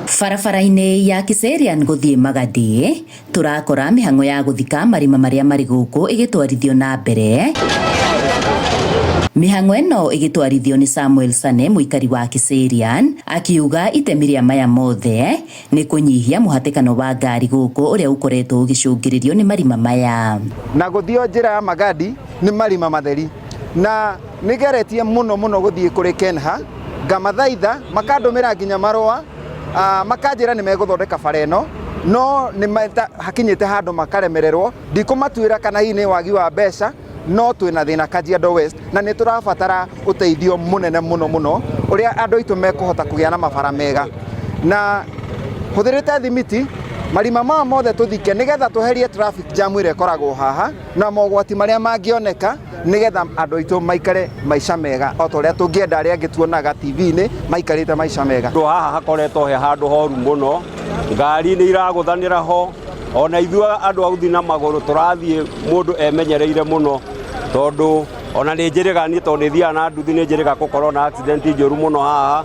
Barabara-inĩ ya Kiserian guthie Magadi turakora mihango ya guthika marima maria mari guku igitwarithio na mbere. Mihango eno igitwarithio ni Samuel Sane muikari wa Kiserian akiuga itemi ria maya mothe ni kunyihia muhatikano wa ngari guku uria ukoretwo ugicungiririo ni marima maya. Na guthio njira ya Magadi ni marima matheri na nigeretie muno guthie kuri Kenha ngamathaitha makandumira nginya marua makanjira ni meguthondeka bara eno no ni hakinyite handu makaremererwo ndikumatuira kana hini wagi wa mbeca no twina thina Kajiado West na ni turabatara uteithio munene muno uria andu itu mekuhota kugia na mabara mega na huthirite thimiti marima ma mothe tuthike nigetha tuherie traffic jam ire koragwo haha na mogwati maria mangioneka nigetha andu itu maikare maisha mega o toria tungienda aria ngituonaga TV-ini maikarite maisha mega. Ndo haha hakoretwo he handu horu muno ngari ni iraguthanira ho ona ithu andu authi na maguru turathie mundu emenyereire muno tondu ona ni njirigani tondu thia na nduthi ni njiriga gukorwo na accident njoru muno haha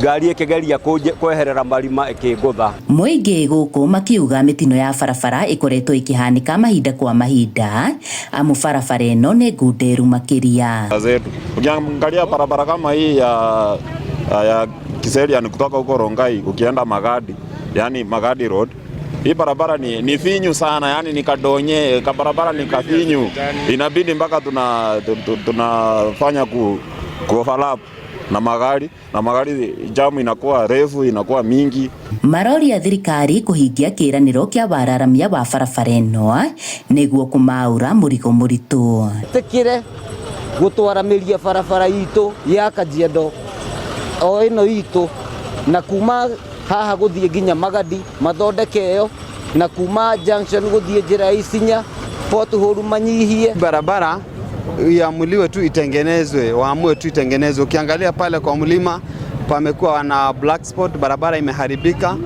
ngari ikigeria kweherera marima ikigutha. Muingi guku makiuga mitino ya barabara ikoretwo ikihanika mahinda kwa mahinda amu barabara eno ni ngunderu makiria. Ukiangalia barabara kama hii ya Kiserian kutoka huko Rongai ukienda Magadi, yani Magadi Road, hii barabara ni finyu sana, yani ni kadonye, barabara ni kafinyu, inabidi mpaka tunafanya overlap na magari jamu inakuwa refu, inakuwa mingi. Marori ya thirikari kuhingia kiraniro kia wararamia wa barabara eno niguo kumaura murigo muritu. Tekire gutwaramiria barabara itu ya Kajiado o eno itu na kuma haha guthie nginya Magadi mathondeke yo na kuma junction guthie njira Isinya pothuru manyihie. Barabara iamuliwe tu itengenezwe, waamue tu itengenezwe. Ukiangalia pale kwa mlima pamekuwa na black spot, barabara imeharibika.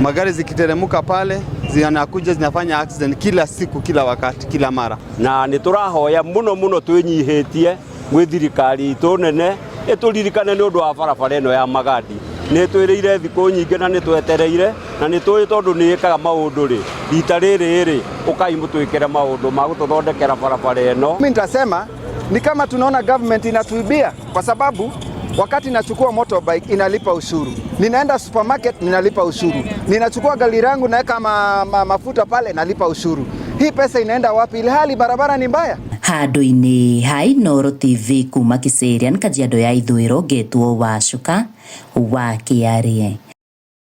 Magari zikiteremuka pale zinakuja zinafanya accident kila siku, kila wakati, kila mara. Na niturahoya muno twinyihitie gwi thirikari itu nene ituririkane ni undu wa barabara eno ya Magadi. Ni twirire thiku nyingi na ni twetereire na ni twi tondu ni ikaga maundu ri rita riri ukai mutwikire maundu ma gututhondekera barabara eno. Mimi nitasema ni kama tunaona government inatuibia kwa sababu wakati nachukua motorbike inalipa ushuru, ninaenda supermarket ninalipa ushuru, ninachukua gari langu naweka mafuta pale nalipa ushuru. Hii pesa inaenda wapi ile hali barabara ni mbaya? Handu-ini hai Noro TV kuma Kiserian Kajiado ya ithwiro getwo Wacuka wa Kiarie.